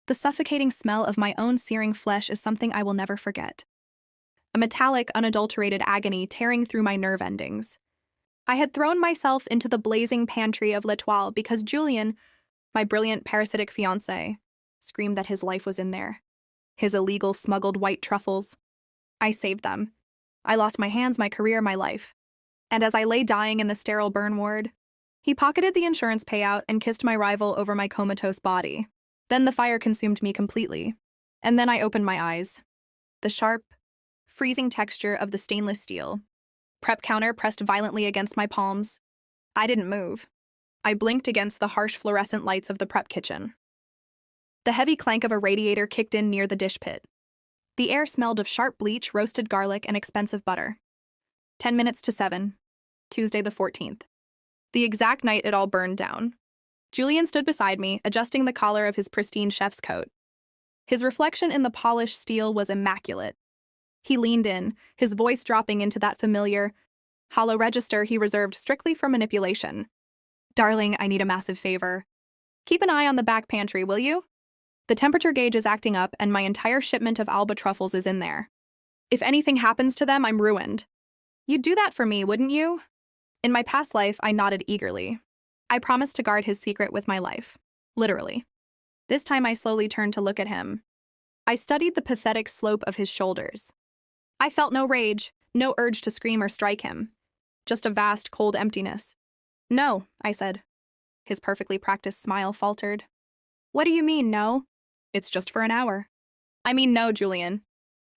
The suffocating smell of my own searing flesh is something I will never forget. A metallic, unadulterated agony tearing through my nerve endings. I had thrown myself into the blazing pantry of L'Etoile because Julian, my brilliant parasitic fiancé, screamed that his life was in there. His illegal, smuggled white truffles. I saved them. I lost my hands, my career, my life. And as I lay dying in the sterile burn ward, he pocketed the insurance payout and kissed my rival over my comatose body. Then the fire consumed me completely. And then I opened my eyes. The sharp, freezing texture of the stainless steel. Prep counter pressed violently against my palms. I didn't move. I blinked against the harsh fluorescent lights of the prep kitchen. The heavy clank of a radiator kicked in near the dish pit. The air smelled of sharp bleach, roasted garlic, and expensive butter. 10 minutes to 7, Tuesday the 14th. The exact night it all burned down. Julian stood beside me, adjusting the collar of his pristine chef's coat. His reflection in the polished steel was immaculate. He leaned in, his voice dropping into that familiar, hollow register he reserved strictly for manipulation. "Darling, I need a massive favor. Keep an eye on the back pantry, will you? The temperature gauge is acting up and my entire shipment of Alba truffles is in there. If anything happens to them, I'm ruined. You'd do that for me, wouldn't you?" In my past life, I nodded eagerly. I promised to guard his secret with my life. Literally. This time I slowly turned to look at him. I studied the pathetic slope of his shoulders. I felt no rage, no urge to scream or strike him. Just a vast, cold emptiness. "No," I said. His perfectly practiced smile faltered. "What do you mean, no? It's just for an hour." "I mean no, Julian.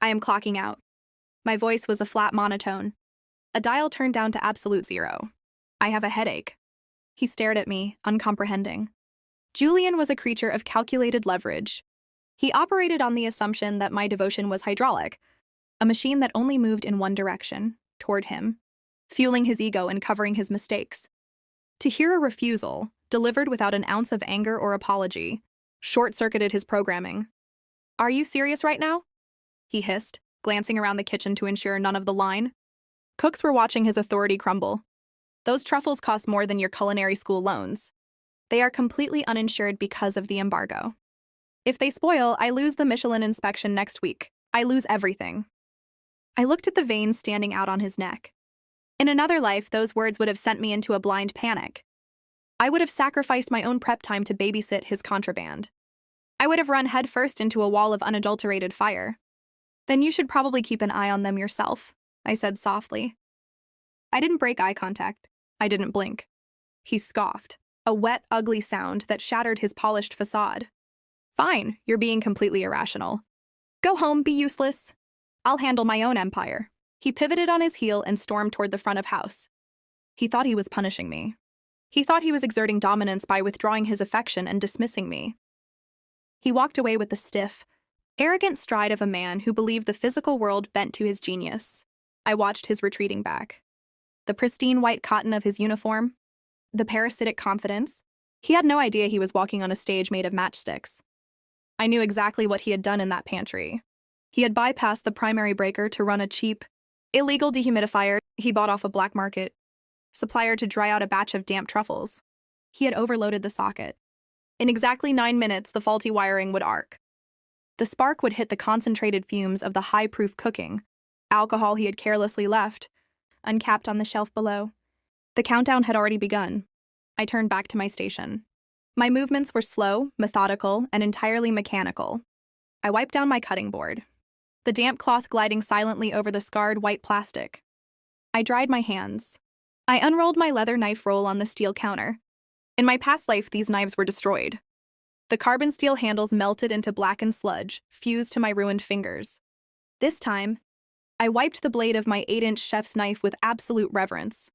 I am clocking out." My voice was a flat monotone. A dial turned down to absolute 0. "I have a headache." He stared at me, uncomprehending. Julian was a creature of calculated leverage. He operated on the assumption that my devotion was hydraulic, a machine that only moved in one direction, toward him, fueling his ego and covering his mistakes. To hear a refusal, delivered without an ounce of anger or apology, short-circuited his programming. "Are you serious right now?" he hissed, glancing around the kitchen to ensure none of the line. Cooks were watching his authority crumble. "Those truffles cost more than your culinary school loans. They are completely uninsured because of the embargo. If they spoil, I lose the Michelin inspection next week. I lose everything." I looked at the veins standing out on his neck. In another life, those words would have sent me into a blind panic. I would have sacrificed my own prep time to babysit his contraband. I would have run headfirst into a wall of unadulterated fire. "Then you should probably keep an eye on them yourself," I said softly. I didn't break eye contact. I didn't blink. He scoffed, a wet, ugly sound that shattered his polished facade. "Fine, you're being completely irrational. Go home, be useless. I'll handle my own empire." He pivoted on his heel and stormed toward the front of house. He thought he was punishing me. He thought he was exerting dominance by withdrawing his affection and dismissing me. He walked away with the stiff, arrogant stride of a man who believed the physical world bent to his genius. I watched his retreating back. The pristine white cotton of his uniform, the parasitic confidence. He had no idea he was walking on a stage made of matchsticks. I knew exactly what he had done in that pantry. He had bypassed the primary breaker to run a cheap, illegal dehumidifier he bought off a black market supplier to dry out a batch of damp truffles. He had overloaded the socket. In exactly 9 minutes, the faulty wiring would arc. The spark would hit the concentrated fumes of the high-proof cooking, alcohol he had carelessly left, uncapped on the shelf below. The countdown had already begun. I turned back to my station. My movements were slow, methodical, and entirely mechanical. I wiped down my cutting board, the damp cloth gliding silently over the scarred white plastic. I dried my hands. I unrolled my leather knife roll on the steel counter. In my past life, these knives were destroyed. The carbon steel handles melted into blackened sludge, fused to my ruined fingers. This time, I wiped the blade of my 8-inch chef's knife with absolute reverence.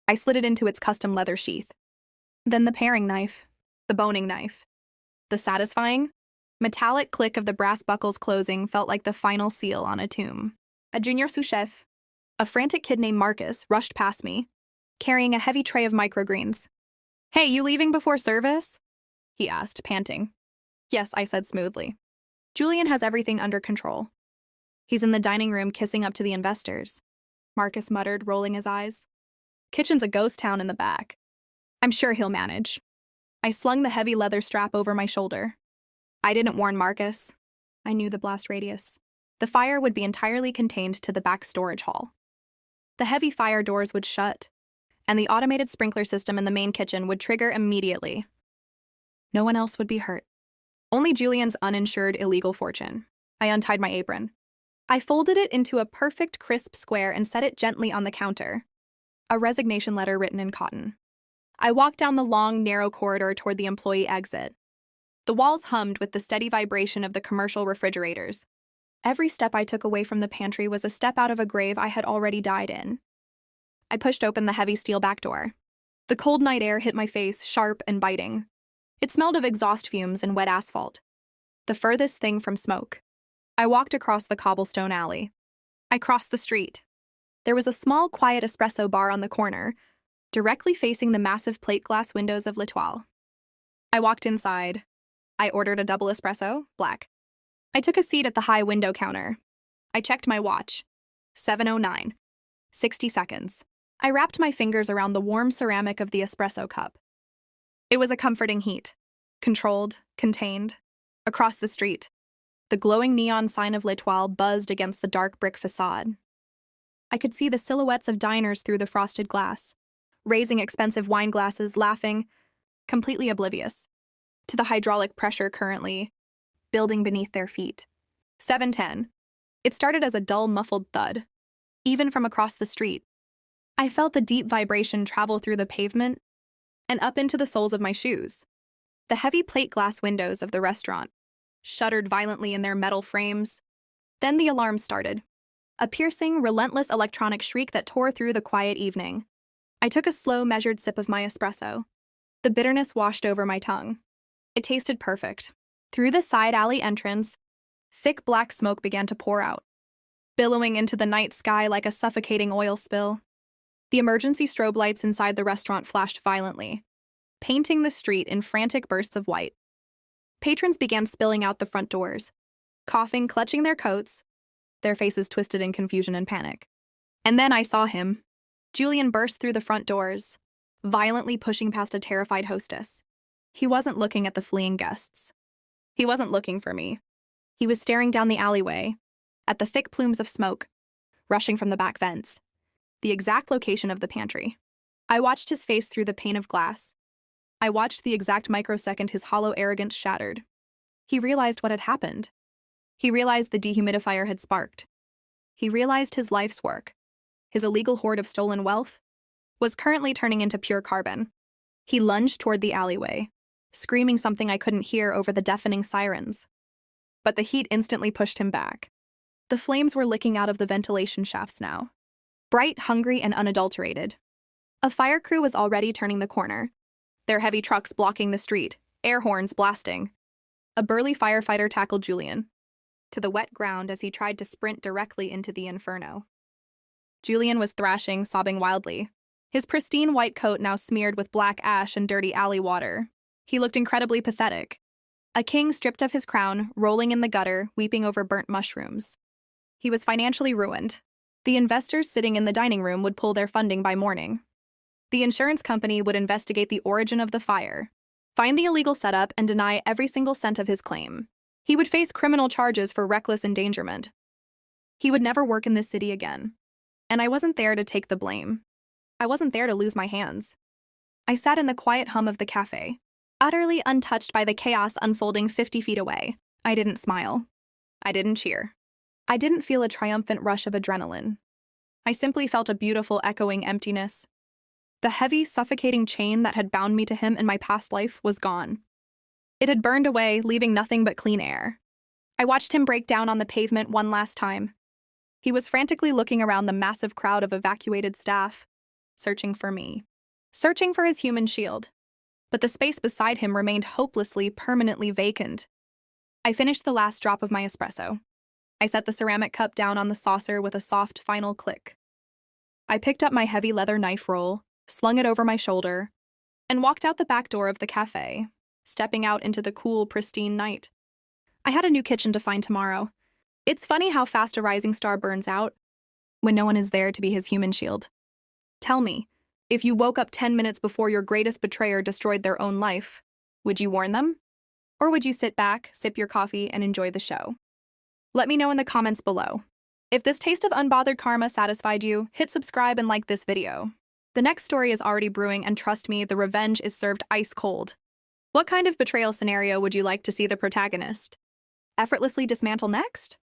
I slid it into its custom leather sheath. Then the paring knife, the boning knife. The satisfying, metallic click of the brass buckles closing felt like the final seal on a tomb. A junior sous-chef, a frantic kid named Marcus, rushed past me, carrying a heavy tray of microgreens. "Hey, you leaving before service?" he asked, panting. "Yes," I said smoothly. "Julian has everything under control. He's in the dining room kissing up to the investors," Marcus muttered, rolling his eyes. "Kitchen's a ghost town in the back. I'm sure he'll manage." I slung the heavy leather strap over my shoulder. I didn't warn Marcus. I knew the blast radius. The fire would be entirely contained to the back storage hall. The heavy fire doors would shut, and the automated sprinkler system in the main kitchen would trigger immediately. No one else would be hurt. Only Julian's uninsured illegal fortune. I untied my apron. I folded it into a perfect crisp square and set it gently on the counter. A resignation letter written in cotton. I walked down the long, narrow corridor toward the employee exit. The walls hummed with the steady vibration of the commercial refrigerators. Every step I took away from the pantry was a step out of a grave I had already died in. I pushed open the heavy steel back door. The cold night air hit my face, sharp and biting. It smelled of exhaust fumes and wet asphalt. The furthest thing from smoke. I walked across the cobblestone alley. I crossed the street. There was a small, quiet espresso bar on the corner, directly facing the massive plate glass windows of L'Etoile. I walked inside. I ordered a double espresso, black. I took a seat at the high window counter. I checked my watch. 7:09. 60 seconds. I wrapped my fingers around the warm ceramic of the espresso cup. It was a comforting heat. Controlled, contained. Across the street, the glowing neon sign of L'Etoile buzzed against the dark brick facade. I could see the silhouettes of diners through the frosted glass, raising expensive wine glasses, laughing, completely oblivious to the hydraulic pressure currently building beneath their feet. 7:10. It started as a dull, muffled thud. Even from across the street, I felt the deep vibration travel through the pavement and up into the soles of my shoes. The heavy plate glass windows of the restaurant shuddered violently in their metal frames. Then the alarm started. A piercing, relentless electronic shriek that tore through the quiet evening. I took a slow, measured sip of my espresso. The bitterness washed over my tongue. It tasted perfect. Through the side alley entrance, thick black smoke began to pour out, billowing into the night sky like a suffocating oil spill. The emergency strobe lights inside the restaurant flashed violently, painting the street in frantic bursts of white. Patrons began spilling out the front doors, coughing, clutching their coats, their faces twisted in confusion and panic. And then I saw him. Julian burst through the front doors, violently pushing past a terrified hostess. He wasn't looking at the fleeing guests. He wasn't looking for me. He was staring down the alleyway, at the thick plumes of smoke, rushing from the back vents, the exact location of the pantry. I watched his face through the pane of glass. I watched the exact microsecond his hollow arrogance shattered. He realized what had happened. He realized the dehumidifier had sparked. He realized his life's work, his illegal hoard of stolen wealth, was currently turning into pure carbon. He lunged toward the alleyway, screaming something I couldn't hear over the deafening sirens. But the heat instantly pushed him back. The flames were licking out of the ventilation shafts now, bright, hungry, and unadulterated. A fire crew was already turning the corner, their heavy trucks blocking the street, air horns blasting. A burly firefighter tackled Julian to the wet ground as he tried to sprint directly into the inferno. Julian was thrashing, sobbing wildly, his pristine white coat now smeared with black ash and dirty alley water. He looked incredibly pathetic. A king stripped of his crown, rolling in the gutter, weeping over burnt mushrooms. He was financially ruined. The investors sitting in the dining room would pull their funding by morning. The insurance company would investigate the origin of the fire, find the illegal setup, and deny every single cent of his claim. He would face criminal charges for reckless endangerment. He would never work in this city again. And I wasn't there to take the blame. I wasn't there to lose my hands. I sat in the quiet hum of the cafe, utterly untouched by the chaos unfolding 50 feet away. I didn't smile. I didn't cheer. I didn't feel a triumphant rush of adrenaline. I simply felt a beautiful, echoing emptiness. The heavy, suffocating chain that had bound me to him in my past life was gone. It had burned away, leaving nothing but clean air. I watched him break down on the pavement one last time. He was frantically looking around the massive crowd of evacuated staff, searching for me, searching for his human shield. But the space beside him remained hopelessly, permanently vacant. I finished the last drop of my espresso. I set the ceramic cup down on the saucer with a soft, final click. I picked up my heavy leather knife roll, slung it over my shoulder, and walked out the back door of the cafe, stepping out into the cool, pristine night. I had a new kitchen to find tomorrow. It's funny how fast a rising star burns out when no one is there to be his human shield. Tell me, if you woke up 10 minutes before your greatest betrayer destroyed their own life, would you warn them? Or would you sit back, sip your coffee, and enjoy the show? Let me know in the comments below. If this taste of unbothered karma satisfied you, hit subscribe and like this video. The next story is already brewing, and trust me, the revenge is served ice cold. What kind of betrayal scenario would you like to see the protagonist effortlessly dismantle next?